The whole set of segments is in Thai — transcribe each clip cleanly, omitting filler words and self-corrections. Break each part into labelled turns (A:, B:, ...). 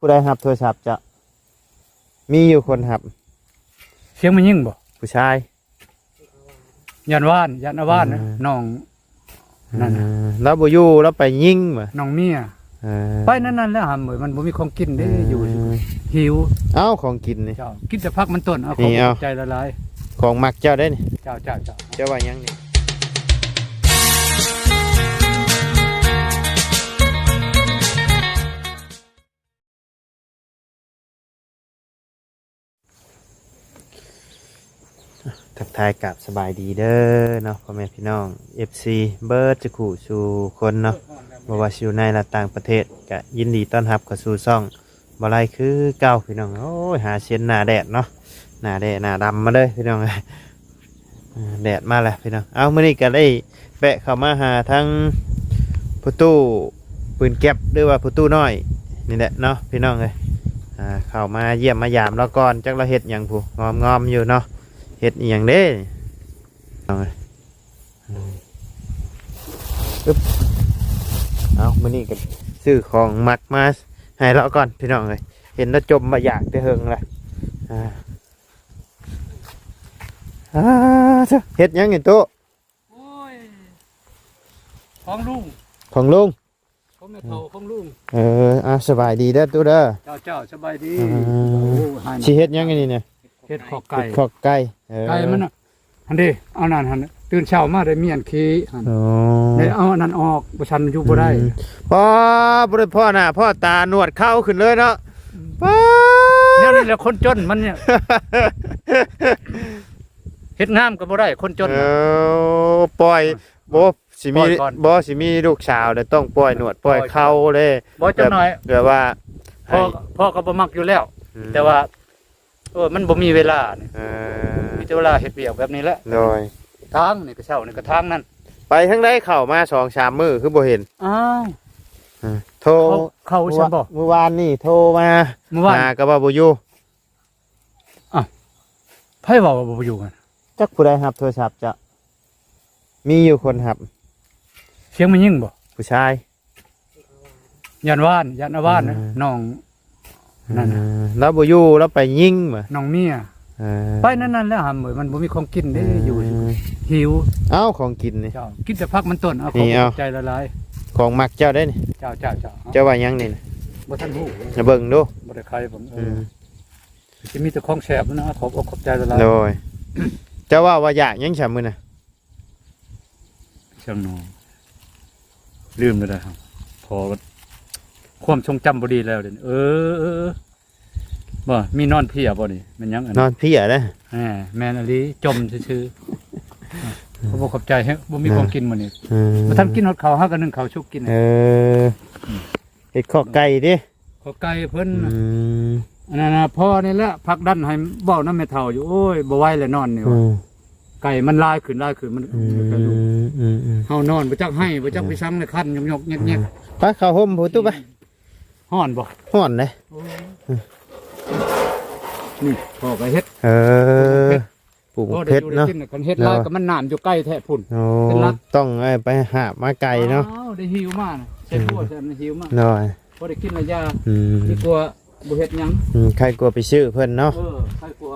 A: ผู้ใดหับโทรศัพท์จะมีอยู่คนหับ
B: เสียงมันยิ่งบ่
A: ผู้ชาย
B: ยันว่านยันอาวานนะน้องนั่น
A: แล้วบ่อยู่แล้วไปยิงบ่
B: น้องเมียไปนั่นแล้วหาเหมือนมันบ่มีของกินเด้อยู่หิว
A: เอ้าของกินนี่
B: เจ้ากินแต่พักมันต้นเอาของใจละลาย
A: ของมักเจ้าได้นี่
B: เจ้า
A: เจ้าว่ายังนี่ทักทายกับสบายดีเด้อเนาะพ่อแม่พี่น้อง FC เบิร์ดจะขู่สู่คนเนาะบ่ว่าอยู่ในและต่างประเทศก็ยินดีต้อนรับเข้าสู่ช่องบ่ไรคือเก่าพี่น้องโอ้ยหาเชียนหน้าแดดเนาะหน้าแดดหน้าดำมาเลยพี่น้องแดดมาแล้วพี่น้องเอามื้อนี้ก็ได้แปะเข้ามาหาทั้งผู้ตู้ปืนแก๊ปหรือว่าผู้ตู้น้อยนี่แหละเนาะพี่น้องเอ้ยเข้ามาเยี่ยมมายามแล้วก่อนจักเราเฮ็ดหยังผู้งอมๆอยู่เนาะเฮ็ดอย่างเด้เอามื้อนี้ก็ซื้อของมักมาให้เราก่อนพี่น้องเลยเห็นแล้วจมมาอยากจะเฮิงเลยเฮ็ดยังไงโต
B: โอ้ยของลุง
A: ของลุง
B: ของแม่เฒ่าของลุง
A: สบายดีเด้อตู้เด้อ
B: เจ้าสบายดี
A: สิเฮ็ดยังไงนี่เนี่ย
B: เฮ็ดขอกไก่
A: ไก่
B: มันอันนี้เอานั่นหันตื่นเช้ามาได้เมียนขี้หันได้เอาอันนั้นออกบ่ชันอยู่บ่ได้
A: พ่อหน้าพ่อตาหนวดเข้าขึ้นเลยเนาะ
B: เนี่ยนี่แหละคนจนมันเนี่ยเฮ็ดงามก็บ่ได้คนจน
A: ปล่อยสิมีลูกสาวแต่ต้องปล่อยหนวดปล่อยเข้าเลย
B: บ่จังหน่อย
A: แบบว่า
B: พ่อก็บ่มักอยู่แล้วแต่ว่ามันบ่มีเวลาเนี่ยมีแต่เวลาเฮ็ดเวียกแบบนี้แหละ
A: โดย
B: ทางนี่ก็เช่านี่ก็ทางนั่น
A: ไปทางใดเข้ามา 2-3 มื้อคือบ่เห็น
B: อ้าว
A: โทร
B: เข้าฉันบ่
A: เมื่อวานนี่โทรมาก็ว่าบ่อยู่
B: อ้าวไผว่าบ่อยู่กัน
A: จักผู้ใดรับโทรศัพท์จะมีอยู่คนรับ
B: เสียงมันยิ่งบ่
A: ผู้ชาย
B: ยันว่านยันอาวานนะน้องนั่น
A: แล้วบ่อยู่แล้วไปยิงบ่
B: น้องเมียไปนั่นแล้วหาเหมือนมันบ่มีของกินเด้อยู่หิว
A: เอ้าของกินนี่
B: เจ้ากินแต่พักมันต้นเอาของใจละลาย
A: ของมักเจ้าได้นี่
B: เจ้า
A: เจ้าว่ายังนี่
B: บ่ทันฮู้
A: จะเบิ่งดู
B: บ่ได้ใครผมสิมีแต่ของแซ่บนะขอบใจละลาย
A: โดยเจ้าว่าอยากยังฉ่ำมื้อน่ะ
B: ช่างน้องลืมไปแล้วครับพอความทรงจำบ่ดีแล้วเดี๋ยวบ่มีนอนเพียบ่นี่มันยัง
A: นอนเพียนะ
B: แม่นอลีจมซื่อๆบ่ขอบใจฮะบ่มีของกินมื้อนี้บ่ทันกินฮอดข้าวหากันนึงข้าวชุกกิน
A: เฮ็ดข้อไก่ดิ
B: ข้อไก่เพิ่นอันนั้นน่ะพ่อนี่แหละพักดันให้เว้านำแม่เฒ่าอยู่โอ้ยบ่ไหวแล้วนอนนี่ว่าไก่มันลายขึ้นมันเฮานอนบ่จักให้บ่จักไปซังในคันยกๆแงก
A: ๆไปเข้าห่มผู้ตู้ไป
B: ฮ้อนบ่
A: ฮ้อนเลย
B: นี่พ่อก็เฮ็ด
A: ปลูกเพชรเนาะ
B: คันเฮ็ดลายก็มันน้ำอยู่ใกล้แท้พุ่น
A: ต้องไปหามาไก่เนาะ
B: ได้หิวมาใช่พวกฉันหิวมา
A: หน่อย
B: บ่ได้กินระยะดีกว่าบ่เฮ็ดหยัง
A: ใครกลัวไปซื้อเพิ่นเนาะ
B: ใครกลัว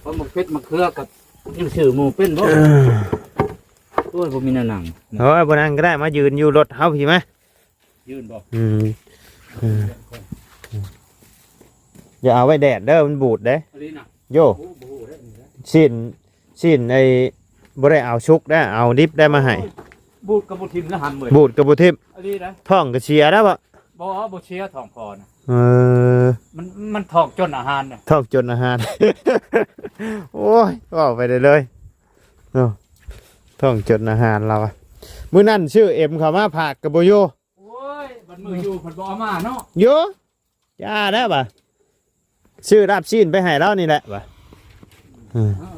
B: เพราะหมกเพชรมะเขือกับยังซื้อหมูเป็นบ่โอ้ยบ่มีหน้าหนัง
A: โอ้ยบ่นั่งก็ได้มายืนอยู่รถเฮาพี่มั้ย
B: ยืนบ่
A: อย่าเอาไว้แดดเด้อมันบูดเด้โยชิ้นไอ้บ่ได้เอาชุกได้เอาดิบได้มาให้
B: บูดกับบ่ทิ่มแล้วหันเหมือน
A: บูดกับบ่ทิ่มท้องก็เชียร์แล้ว
B: บ่เชียร์ท้องพอนะมันท้องจนอาหารน่ะ
A: ท้องจนอาหารโอ้ยว่าไปได้เลยท้องจนอาหารเรามื้อนั้นชื่อเอ็มเข้ามาผากกับบ่โย
B: โอ้ยบัดมืออยู่เพิ่นบ่เอามาเนาะ
A: โยย่าได้ป่ะชื่อรับชิ้นไปให้เรานี่แหละป่ะ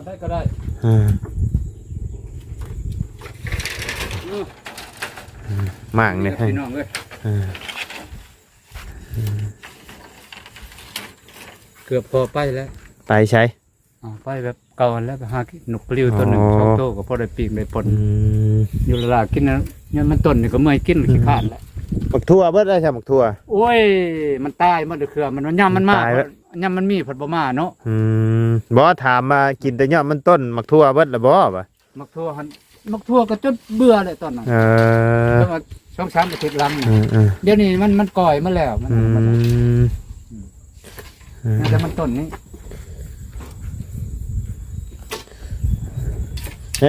B: ได้ก็ได้
A: หมั่งเนี่ย
B: พี่น้องเอ้ยเกือบพอไปแล้ว
A: ไปใช้
B: ไปแบบเก่าแล้วไปหาหนุกปลิวตัวหนึ่ง2 โตก็พอได้ปีกได้ผลอยู่ละลากินนะเนี่ยมันต้นนี่ก็เมื่อยกินขี้ขาดแล้ว
A: บัก ทั่วเบิดได้ใช่หมักทั่ว
B: โอ้ยมันตายมันเดือดเครือมันย่ำมันมาก
A: ตายแล้ว
B: ย่ำมันมีผัดบะมาเนาะ
A: บ่ถามมากินแต่ยอดมันต้นหมักทั่วเบิดละบ่ปะ
B: มักทั่วหันมักทั่วก็จนเบื่อเลยตอนนั้น แล้วมาช่อง3 อาทิตย์หลังนี่เดี๋ยวนี้มันก่อยมาแล้วมันแต่มันต้นนี้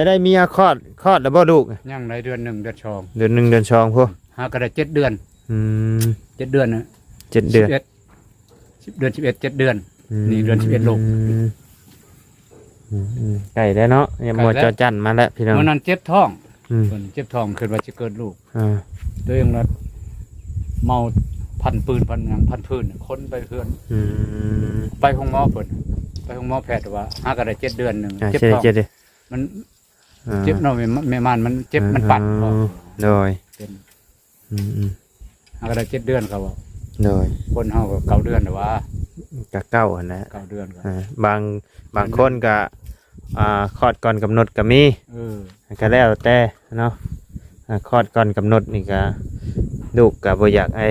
A: ได้เมียคลอดแล้วบ่ลูก
B: ยังในเดือน1 เดือน
A: เดือน1เดือน2พวก
B: 2หาก็ได้7 เดือน 7 เดือนนะ
A: 7 เดือน
B: 10 เดือน 11 7 เดือนนี่เดือน11 ลูก
A: ไก่ได้เนาะอย่ามัวจอจันมาแล้วพี่น้อง
B: เมื่อนั้นเจ็บท้อง
A: อืม
B: เจ็บท้องคิดว่าจะเกิดลูก
A: อ่า
B: ตัวเองละเมาพันปืนพันหยังพันพื้นคนไปเพื่อน ไปห้องหมอเพิ่นไปห้องหมอแพทย์ว่าหาก็ได้7 เดือนหนึง
A: อ่า
B: เจ็บ
A: เจ็ด
B: ท้อง
A: เจ็ดดิ
B: มันเจ็บเนาะแม่มันเจ็บมันปั่นพอ
A: โดย
B: เป็น หาก็ได้7 เดือนเขาบอก
A: โดย
B: คนเฮาก็9 เดือนแต่ว่าก
A: ะเก้าหั่นนะ
B: 9 เดือนก็
A: บางคนก็คลอดก่อนกำหนดก็มี ก็แล้วแต่เนาะคลอดก่อนกำหนดนี่ก็ลูกก็บ่อยากให้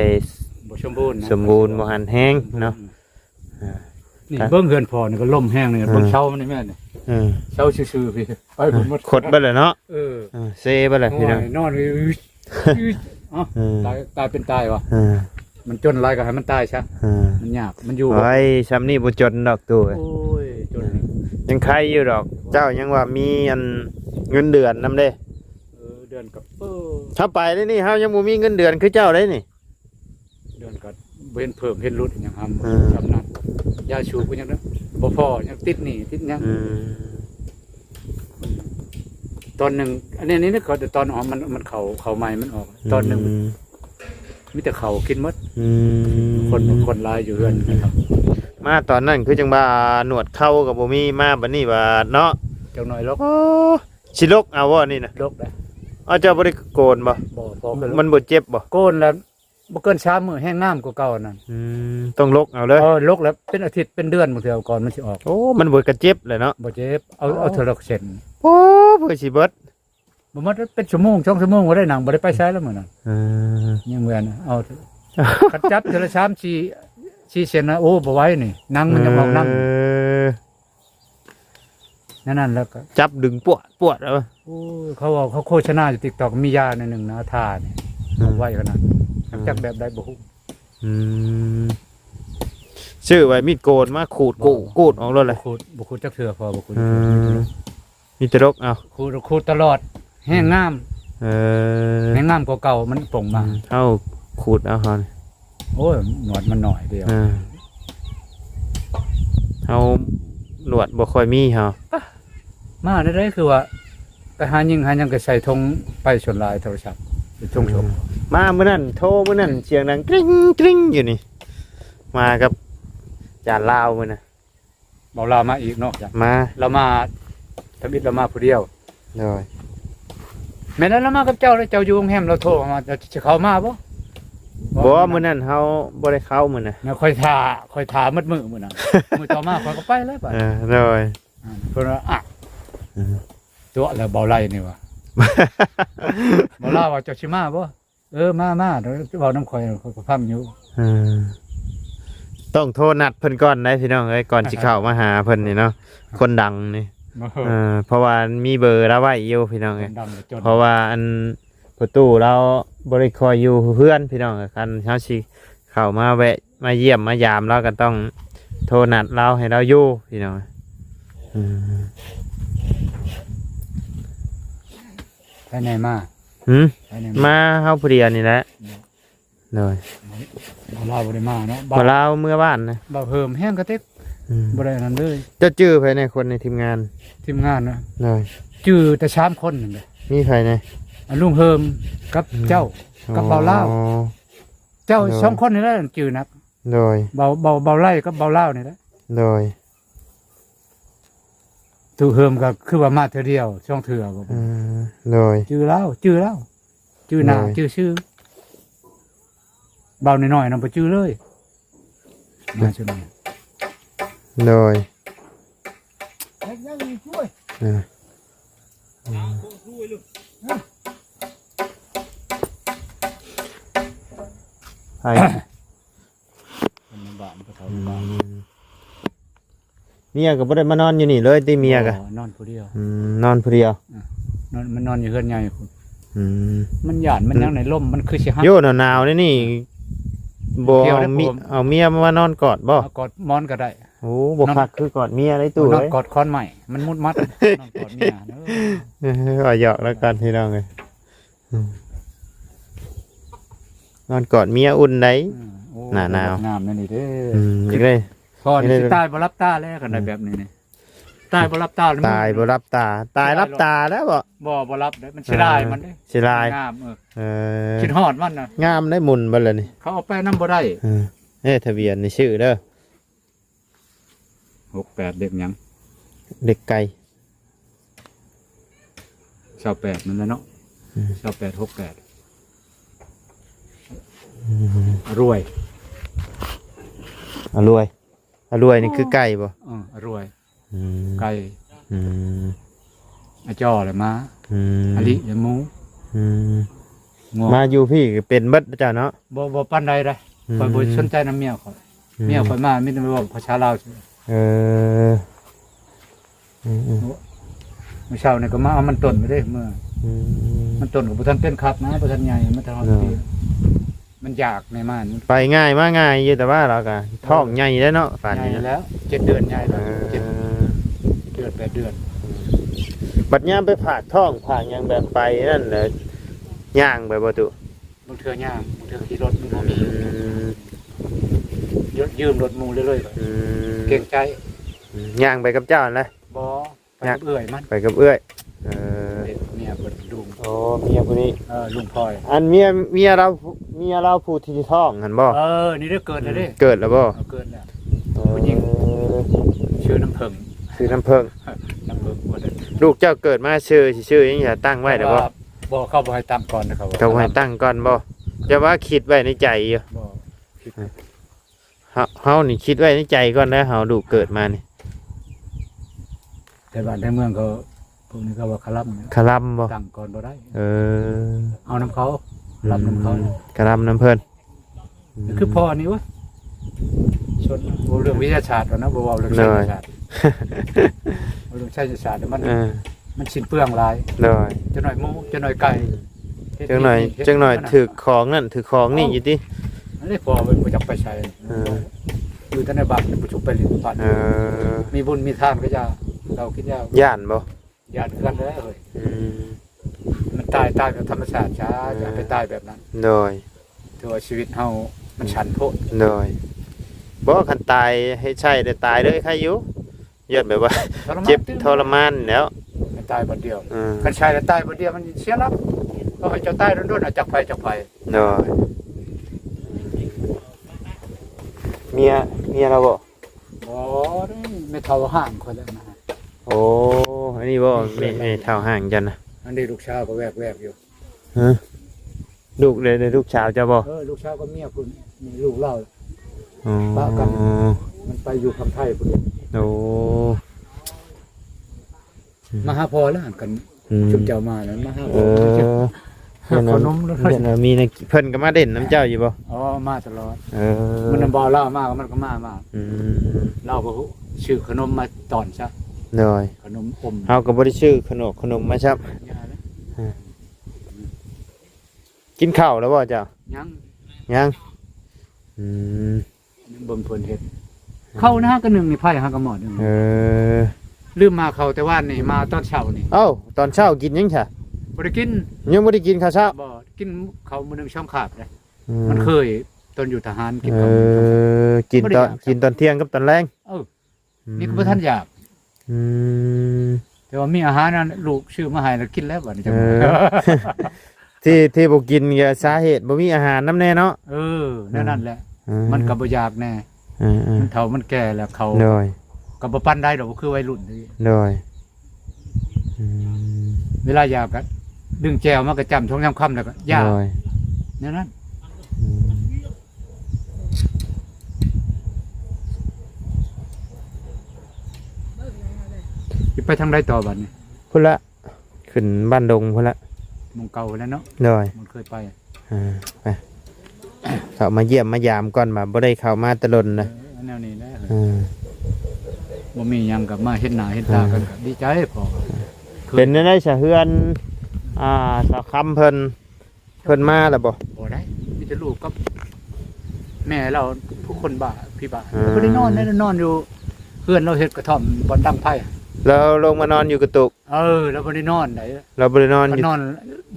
B: บ่สมบูรณ์นะ
A: สมบูรณ์บ่หันแห้งเนาะ
B: นี่เบิ่งเฮือนพอนี่ก็ล่มแห้งนี่เบิ่งเช้ามันนี่แม่นี่
A: เออ
B: เช้าซื่อๆพี่ไปเพิ่นหมด
A: ขดเบิดเลยเนาะ
B: เออ
A: เซเบิดเลยพี่น้อง
B: นอนอ๋อตายเป็นตายวะ
A: เออ
B: มันจนไรก็ให้มันตายซะ
A: เออ
B: มันยากมันอยู่
A: โอ้ยซ้ำนี่บ่จนดอกตัว
B: โอ้ยจน
A: ยังใครอยู่ดอก เจ้ายังว่ามีอันเงินเดือนนำเด้
B: เดือนกับ
A: ถ้าไปได้นี่เฮายังบ่มีเงินเดือนคือเจ้าได้นี่
B: เดือนกับเห็นเพิ่มเห็นรุดอย่างท
A: อืม
B: ำทำนั้นยาชูก็ยังนั้นบ่พอยังติดหนี่ติดยังตอนหนึ่งอันนี้นี่เขาแต่ตอนออกมันเขาใหม่มันออก ตอนหนึ่งมีแต่เขากินหมดคนลายอยู่เรือนนะครับ
A: มาตอนนั้นคือจังว่าหนวดเข้ากับบ่มีมาบัดนี้ว่าเนาะ
B: เจ้าหน่อยลก
A: สิลกเอาบ่นี่นะ
B: ลกได้
A: เอาเจ้าบ่ได้โกนบ่
B: บ่พอกัน
A: มันบ่เจ็บบ่
B: โกนแล้วบ่เกิน3 มื้อแห้งน้ำกว่าเก่านั่น
A: ต้องลกเอาเลย
B: ลกแล้วเป็นอาทิตย์เป็นเดือนบางเทื่อก่อนมันสิออก
A: โอ้มันบ่กระเจ็บเลยเนาะ
B: บ่เจ็บเอาเทอละเส้น
A: โอ้เพื่อสิเบิด
B: บ่มันเป็นชั่วโมง2 ชั่วโมงบ่ได้หนังบ่ได้ไปใช้แล้วมื้อนั้นยังเหมือนเอาเถอะคัดจับเทอละ3-4เส้นนะโอ้บ่ไหวนี่หนังมันจะออกหนังนั่นแล้วก็
A: จับดึงปวดเอา
B: โอ้ยเขาว่าเขาโฆษณาอยู่ TikTok มียาในหนึ่งนะทานี่เอาไว้ขนาดจักแบบใดบ่ฮู้
A: ชื่อไว้มีดโกนมาขูดกูดออกรถเลย
B: บ่คูดจักเทื่อพอบ่คูด
A: มีแตรกเอา
B: คูดตลอดแห้งงาม แห้งงามกว่าเก่ามันป่งมา
A: เอาขูดเอาฮอน
B: โอ้ยหนวดมันหน่อยเดียว
A: เอาหนวดบ่ค่อยมีเฮา
B: มาได้คือว่าไปหายิงก็ใส่ธงไปชนลายโทรศัพท์ไปชงชม
A: มามื้อนั้นโทรมื้อนั้นเสียงดังกริ๊งกริ๊งอยู่นี่มากับจานลาวมื้อน่ะ
B: เบาลามาอีกเนาะจ้ะ
A: มา
B: เรามาทำอิฐเรามาผู้เดียว
A: เลย
B: แม่นั้นเรามากับเจ้าแล้วเจ้าอยู่โรงแรมเราโทรมาจะเข้ามาบ่
A: บ่มื้อนั้นเฮาบ่ได้เข้ามื้อน่ะ
B: เนี่ยค่อยทามืดมื้อนั้น มื้อต่อมาค่อยก็ไปแล้วป่ะ
A: เลย
B: เพิ่นว่าตัวแล้วเบาไล่นี่ว่ะ เบาลาว่าเจ้าสิมาบ่มาเดี๋ยวเว้าน้ำข่อยก็พร่ำอยู่
A: ต้องโทรนัดเพิ่นก่อนได้พี่น้องเอ้ยก่อนสิเข้ามาหาเพิ่นนี่เนาะคนดังนี่เพราะว่ามีเบอร์เราไว้อยู่พี่น้องเอ้ย
B: ดำจน
A: เพราะว่าอันประตูเราบริคอยอยู่เพื่อนพี่น้องกันเช้าสิเข้ามาแวะมาเยี่ยมมายามเราก็ต้องโทรนัดเราให้เราอยู่พี่น้อง
B: ไปไหนมา ไปไหน
A: มาเฮาผู้เดียวนี่แหละเลย
B: บ่ลาบ่ได้มาเนาะ
A: มาเราเมื่อบ้านนะ
B: บ่เพิ่มแห้งกระเต็กบ่ได้นั่นเลย
A: จะจื้อภายในคนในทีมงาน
B: ทีมงานนะ
A: เลย
B: จื้อแต่3 คนนั่นแหละ
A: มีภายใน
B: ลุงเฮิมกับเจ้ากับเบาเล่าเจ้า2 คนนี่แหละจื้อนัก
A: โดย
B: เบาไล่กับเบาเล่านี่แหละ
A: โดย
B: ถูกเฮิมก็คือว่ามาเทื่อเดียวช่องเทื่อบ่
A: โดย
B: จื้อแล้วจื้อหน้าจื้อชื่อเบาน้อยๆนำบ่จื้อเลยมาซื่อนี่
A: โดย
B: ยังมีช่วย
A: ไผ
B: คนในบ้านก็เท่า
A: อื
B: บ้าน
A: มเมียก็บ่ได้มานอนอยู่นี่เลยติเมียก็
B: นอนผู้เดียวน
A: อนผู้เดียวน
B: อนมันนอนอยู่เฮือนใหญ่พุ่น
A: อืม
B: มันหยาดมันยังในร่มมันคือสิฮัก
A: โยหนาวๆนี่บ่
B: เที่ยวได้
A: เอา
B: ผม
A: เอาเมียมานอนกอดบ่
B: เอากอดหมอนก็ได้
A: โอ้บ่คักคือกอดเมียได้ตู้
B: นอ
A: เล
B: น
A: ย
B: กอดค้อนใหม่มันมุดมัดนอนกอดเมียเด้อ
A: ว่าหยอกแล้วกันพี่น้องเอ้ยนอนกอดเมียอุ่นได้
B: โอ้
A: หนาว
B: งามนั่นนี่เด้อ
A: อยากได้
B: ก่อน
A: ไม่ได้
B: สิตายบ่รับตาแล้วกันได้แบบนี้นี่ตายบ่รับตาแล้วมัน
A: ตายบ่รับตา ตายรับตาแล้วบ่
B: บ่รับเด้อมันเสียดายมันเด้
A: เสียดาย
B: งาม
A: เออ
B: คิดฮอดมันน่ะ
A: งามได้หมุนบ่ล่ะนี่
B: เขาเอาไปนํบ่ได้
A: ทะเบียนในชื่อเด้อ
B: 68เด็กหยัง
A: เด็กไก่
B: 28นั่นแหละเนาะ28 68รวย
A: อรวยนี่คือไก่บ่
B: รวย
A: อืม
B: ไก่
A: อืม
B: อาจ้อเลยมา
A: อืม
B: อลิเดี๋ยวหมู
A: อืม
B: งอ
A: มาอยู่พี่ก็เป็นเบิดเจ้าเนาะ
B: บ่ปานใดเด้ข่อยบ่สนใจน้ำเมียข่อยเมียข่อยมามีแต่ว่าภาษาลาว
A: เอออืม
B: เมื่อเช้านี่ก็มาเอามันต้นไปเด้เมื่อ
A: อืม
B: มันต้นก็บ่ทันเป็นครับนะบ่ทันใหญ่มันทันฮอดปีมันอยากในม่านมัน
A: ไปง่ายมาง่ายอยู่แต่ว่าเราก็ท้องใหญ่แล้วเนาะป่าน
B: ใหญ่
A: นี้
B: แล้ว7เดือนใหญ่
A: เอ
B: แล้ว
A: อ
B: 7เดือน8เดือน
A: บัดยามไปผ่าท้องผ่าหยังแบบไปนั่นแหละย่างไปบ่ตุ
B: บางเทื่อย่างบางเทื่อขี่รถมันบ่มี
A: อืม
B: ยืมรถหมู่เรื่อยๆไป
A: อืม
B: เกรงใจ
A: ย่างไปกับเจ้านั่นแหละ
B: บ่ไปกับเอื้อยมัน
A: ไปกับเอื้อยเออ
B: เมียเพิ่นลุง
A: โอ้เมียผู้นี้
B: ลุงพลอย
A: อันเมียเราผู้ที่ท้องหั่นบ่
B: นี่ได้เกิดแล้วเด้
A: เกิดแล้วบ่
B: เกิดแล้ว ผู้หญิง ชื่อน้ำผึ้ง
A: ชื่อน้ำเพิ่ง
B: น้ำผึ้งบ่ได้
A: ลูกเจ้าเกิดมาชื่อหยังจะตั้งไว้เด้อบ่
B: บ่เข้าบ่ให้ตามก่อนนะครับ
A: เขาให้ตั้งก่อนบ่จะว่าคิดไว้ในใจอยู่
B: บ่คิด
A: เฮานี่คิดไว้ในใจก่อนนะเฮาลูกเกิดมานี่
B: แต่บ้านในเมืองก็พวกนี้ก็ว่าคลัม
A: คลำบ่
B: ตั้งก่อนบ่ได้
A: เออ
B: เอาน้ำเขารับน้ำเขา
A: คลำน้ำเพิ่น
B: คือพ่อนี่วะชนบ่เรื่องวิทยาศาสตร์นะบ่เว้าเรื่องไสยศาสตร์บ่เรื่องไสยศาสตร์มัน
A: เออ
B: มันสิ้นเปลืองหลาย
A: เลย
B: จะหน่อยหมูจะหน่อยไก่
A: จังหน่อยถือของนั่นถือของนี่อยู่ติ
B: อันนี้พอมันบ่จักไปใช้
A: เออ
B: อยู่แต่ในบ้านบ่จุไปเล่นบ้าน
A: เออ
B: มีบุญมีทานก็จะเราคิดยาก
A: ย่านบ่
B: ญาติกันแล้วเอ้ย
A: อืม
B: มันตายแบบธรรมชาติช้าอย่าไปตายแบบนั้น
A: โดย
B: ถือว่าชีวิตเฮามันชันโพด
A: โดยบ่คันตายให้ใช่ได้ตายเลยใครอยู่ย้อนแบบว่า เจ็บทรมานแล้ว
B: มันตายบัดเดียว
A: อืม
B: กันชายแล้วตายบัดเดียวมันเสียรับก็ให้เจ้าตายโดนๆเอาจักไฟ
A: โดยเมียเราบ่
B: บ่ได้ไม่เท่าห่างคนแล้วนะ
A: โอ้อันนี้บ่ไม่เท่าห่างจันนะ
B: อันนี้ลูกชาวก็แวกอยู่
A: ฮะลูกเลยลูกสาวเจ้าบ่
B: ลูกชาวก็เมียคุณมีลูกเล่า
A: อ๋อ
B: ปะกัน มันไปอยู่ทางไทยพุ่น
A: โอ้
B: มาหาพ่อแล้วกัน
A: อืม
B: ชุมเจ้ามาแล้วมาหา
A: เอ
B: พ่อ
A: อ
B: ขนมแล้ว
A: เดี๋ยวนะมีนะเพิ่นก็มาเด่นน้ำเจ้าอยู่บ่
B: อ๋อมาตลอด
A: เออ
B: มันบ่เล่ามากมันก็มา
A: อืม
B: เล่าก็ชื่อขนมมาตอนซะ
A: โดย
B: ขนมอม
A: เฮาก็บ่ได้ชื่อขนมมาครับ
B: ยาแล้ว
A: กินข้าวแล้วบ่เจ้า
B: ยัง
A: ยังอืม
B: เบิ่งเพิ่นเฮ็ดเข้านะก็หนึ่งนี่ไผหาก็หมอหนึง
A: เออ
B: ลืมมาเข้าแต่ว่านี่มาตอนเช้านี่
A: เอ้าตอนเช้ากินยังซะ
B: บ่ได้กิน
A: ยังบ่ได้กินข้าวเช้า
B: บ่กินข้าวมื้อหนึงช่องขาบเลย
A: อื
B: มันเคยตอนอยู่ทหารกิน
A: เอ
B: ข้าวมื้อหนึ่งช่องขาบ
A: อกินตอนเที่ยงกับตอนแรง
B: นี่ก็บ่ทันอยาก
A: อืม
B: แต่ว่ามีอาหารนั้นลูกชื่อมาให้แล้วกินแล้วบัดนี้จัง
A: เออ ที่บ่กินก็สาเหตุบ่มีอาหารนำแน่เนาะ
B: นั่นแหละมันก็บ่อยากแน่
A: เออ
B: มันเฒ่ามันแก่แล้วเขา
A: โดย
B: ก็บ่ปั้นได้ดอกคือวัยรุ่นนี่
A: โดยอืม
B: เวลาอยากก็ดึงแจวมาก็จำช่องยามค่ำแล้วก็ยาก
A: โดย
B: นั่นนั่น
A: อืม
B: สิไปทางใดต่อบัดนี้
A: พุ่นละขึ้นบ้านดงพุ่นละ
B: หมองเก่าแล้วเนาะ
A: โดย
B: มันเคยไป
A: ไป เข้ามาเยี่ยมมายามก่อนมาบ่ได้เข้ามาแตะลนนะ
B: แนวนี้แหละ
A: อืม
B: บ่มีหยังกับมาเฮ็ดหน้าเฮ็ดตากันก็ดีใจพอ
A: เป็นได้สะเฮือนสาวคำเพิ่นมาแล้วบ่
B: บ่ได้มีแต่ลูกกับแม่เราผู้คนบ้าพี่บ้า
A: อืม
B: บ่ได้นอนได้นอนอยู่เพื่อนเราเฮ็ดกระท่อมบ่อนดังไผ
A: แล้วลงมานอนอยู่กระตุก
B: เราบ่ได้นอนได้
A: เราบ่ได้นอน
B: มั
A: อน ยู่
B: นอน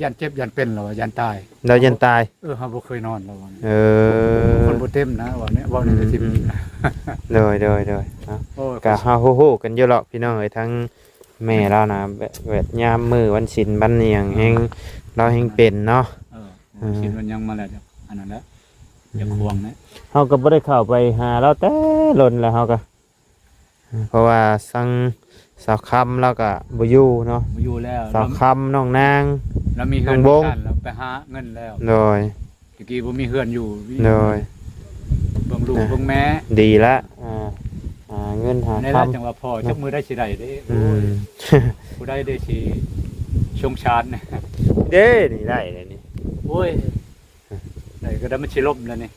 B: ยันเจ็บยันเป็นเรายันตาย
A: เรายันตาย
B: เฮาบ่เคยนอนเราว่า
A: เออ
B: คนบ่เต็มนะว่าเนี่ยเว้าในทีม
A: โดยเนาะ
B: โอ้ย
A: กะเฮาโฮๆกันอยู่หรอกพี่น้องเอ้ยทั้งแม่เรานะแบบยามมื้อวันศีลวันอิหยังแฮงเราแฮงเป็นเนาะ
B: คิดมันยังมาแล้วเดี๋ยวอันนั้นแหละอย่าควงนะ
A: เฮาก็บ่ได้เข้าไปหาเราแต่ลนแล้วเฮาก็เพราะว่าสังสาวคำเราก็บ่อยู่เนาะ
B: มาอยู่แล้ว
A: สาวคำน้องนาง
B: แล้วมีเฮือน
A: น้องบง
B: กันแล้วไปหาเงินแล้ว
A: โดย
B: ตะกี้บ่มีเฮือนอยู่
A: โดย
B: เบิ่งลูกเบิ่งแม่
A: ดีละเงินหา
B: ใน
A: ค
B: ราจังว่าพ่อจักมือได้สิได้เด้
A: ำ
B: โอ้ยผู้ใดได้สิชงชาญนะ
A: เด้นี่ได้เลยนี่
B: โอ้ยได้ก็ได้มันสิล่มแล้วนี่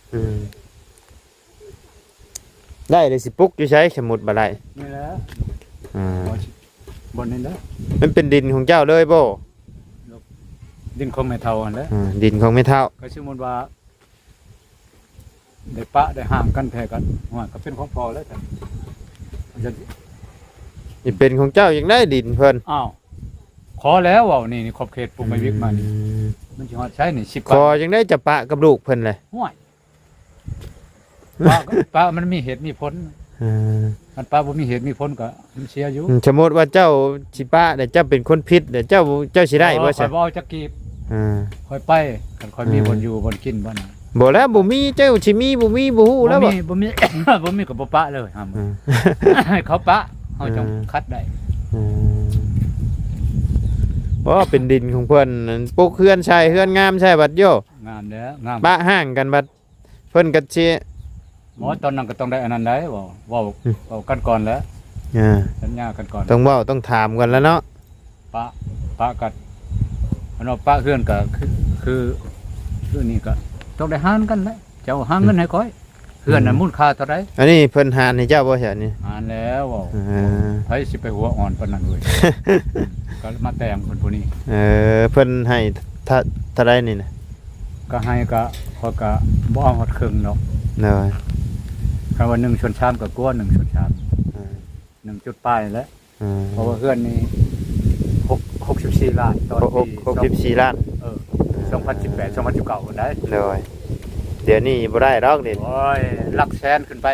A: ได้เลยสิปุ๊กอยู่ใช้สมุดบ่ได้
B: นี่แหละ
A: อ่า
B: บนนี่แหละ
A: มันเป็นดินของเจ้าเลยบ่
B: ดินของแม่เฒ่าหั่นแหละ
A: ดินของแม่เฒ่า
B: ก็สมมุติว่าได้ปะได้ห่างกันแท้กันว่าก็เป็นของพ่อแล้วกัน
A: นี่เป็นของเจ้ายังได้ดินเพิ่น
B: อ้าวขอแล้วเว้านี่ขอบเขตปุ่มไปวิกมานี่มันสิฮอดใช้นี่10
A: ขอยังได้จะปะกับลูกเพิ่นเลย
B: ห่วยปะมันมีเหตุมีผลมันปะบ่มีเหตุมีผลก็มันเสียอยู่
A: สมมติว่าเจ้าสิปะแต่เจ้าเป็นคนผิดแต่เจ้าสิได้บ่
B: ข่
A: ใช่
B: อยบ่เอาจักกีบค่อยไปกันค่อยมีบ่อยู่บ่กินบ่น่ะ
A: บ่แล้วบ่มีเจ้าสิมีบ่มีบ่ฮู้แล้วบ่
B: บ่มี บ่มีก็บ่ปะเลยห้ามให้เขาปะเฮาจังคัดได้
A: เพราะว่าเป็นดินของเพิ่นนั่นปลูกเฮือนใช่เฮือนงามใช่บัดโย
B: งามแล้วงาม
A: ปะห่างกันบัดเพิ่นก็สิ
B: หมอตอนนั้นก็ต้องได้อันนั้นได้เว้ากันก่อนแล้วสัญญากันก่อน
A: ต้องเว้าต้องถามกันแล้วเนาะ
B: ปะกันอันว่าปะเฮือนก็คือนี่ก็ต้องได้หารกันแล้วเจ้าหาเงินให้ค่อยเฮือนน่ะมูลค่าเท่าใด
A: อันนี้เพิ่นหานให้เจ้าบ่ใช่นี่
B: หารแล้วไผสิไปหัวอ่อนปานนั้นเว้ย ก็มาแต่งคนผู้นี้
A: เพิ่นให้เท่าใดนี่นะ
B: ก็ให้ก็เขาก็บ่เอาฮอดครึ่งเนาะ
A: เนาะ
B: คำว่า1ชนชามก็กลัว1ชนชาม1จุดป้ายแล้วเพราะว่าเฮือนนี่64ล้านตอนปี
A: 64ล้าน
B: 2018 2019คนได้
A: เนาะเดี๋ยวนี้บ่ได้ดอกนี่
B: โอ้ยหลักแสนขึ้นไป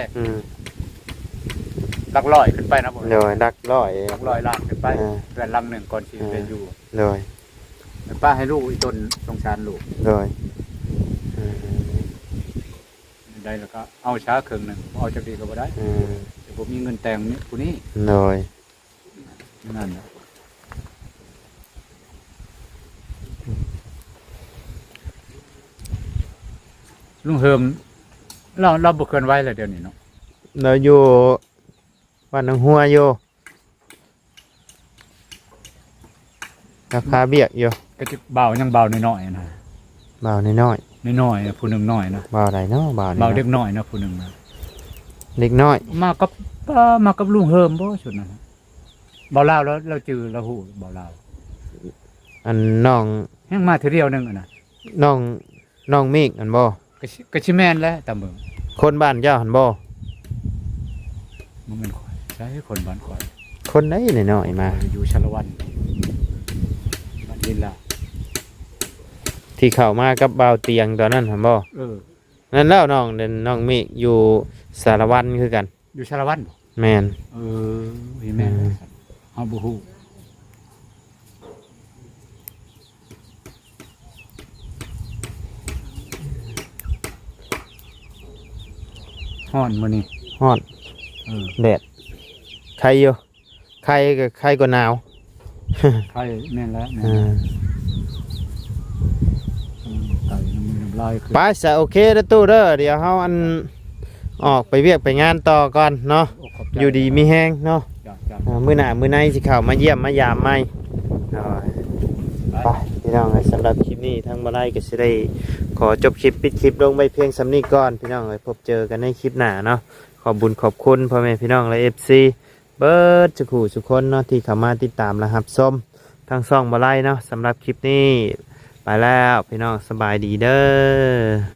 B: หลักร้อยขึ้นไปนะผม
A: เนาะดักร้อย
B: หลักร้อยล้านขึ้นไปเรือนหลังหนึ่งก่อนสิได้อยู่
A: เนาะ
B: ป้าให้ลูกอีต้นสงสารลูก
A: เนาะ
B: ได้แล้วก็เอาช้าครึ่งหนึงเอาจักดีก็บ่ได้แต่ผมมีเงินแต่งนี่ผู้นี้
A: เนาะ
B: นั่นน่ะลุงเฮิมเราบ่เคลื่อนไหวแล้วเดี๋ยวนี้เนาะ
A: เราอยู่บ้านหนองหัวอยู่ราคาเบียกอยู่
B: ก็จะเบายังเบาน้อยๆนะ
A: เบาน้อย
B: น้อยๆผู้หนึงน้อยนะ
A: ๆเบาใดเนาะเบา
B: เบาเด็กน้อยนะผู้หนึงนะ
A: เด็กน้อย
B: มากับป้ามากับลุงเฮิมบ่ชุดนั้นน่ะเบาลาวแล้วเราจือเราฮู้เบาลาว
A: อันน้อง
B: แฮงมาเทื่อเดียวหนึงอะนะ
A: น้องเมฆอันบ่
B: ก็สิแม่นแหล้วตามเบิ่ง
A: คนบ้านเจ้าหันบ่
B: มันเป็นข่อยใช่คนบ้านข่อย
A: คนไหนน้อยๆมา
B: อยู่ชาละวันบ้านดินละ
A: ที่เข้ามากับบ่าวเตียงตอนนั้นหันบ่ นั่นแล้วน้องเมฆอยู่สารวัตรคือกัน
B: อยู่ชาละวันบ่
A: แม่น
B: เห็นแม่นเฮาบ่ฮู้ฮ้อนมื้อนี้
A: ฮ้อน แดดใครอยู่ใครก็หนาว
B: ไข่แม่นแล้วแม่นไก่น้ำลายขึ้น
A: ไปซะโอเคเด้อตู้เด้อเดี๋ยวเฮาอันออกไปเวียกไปงานต่อก่อนเนาะอยู่ดีมีแฮงเนาะ
B: จ้ะ
A: มื้อหน้ามื้อในสิเข้ามาเยี่ยมมายามใหม่ไปเดี๋ยว พี่น้องสำหรับคลิปนี้ทั้งบ่ได้ก็สิได้ขอจบคลิปปิดคลิปลงไปเพียงสำนี้ก่อนพี่น้องพบเจอกันในคลิปหน้าเนาะขอบบุญขอบคุณพ่อแม่พี่น้องและ FC เบิร์ดทุกคนเนาะที่เข้ามาติดตามและรับชมทางช่องบ่ได้เนาะสำหรับคลิปนี้ไปแล้วพี่น้องสบายดีเด้อ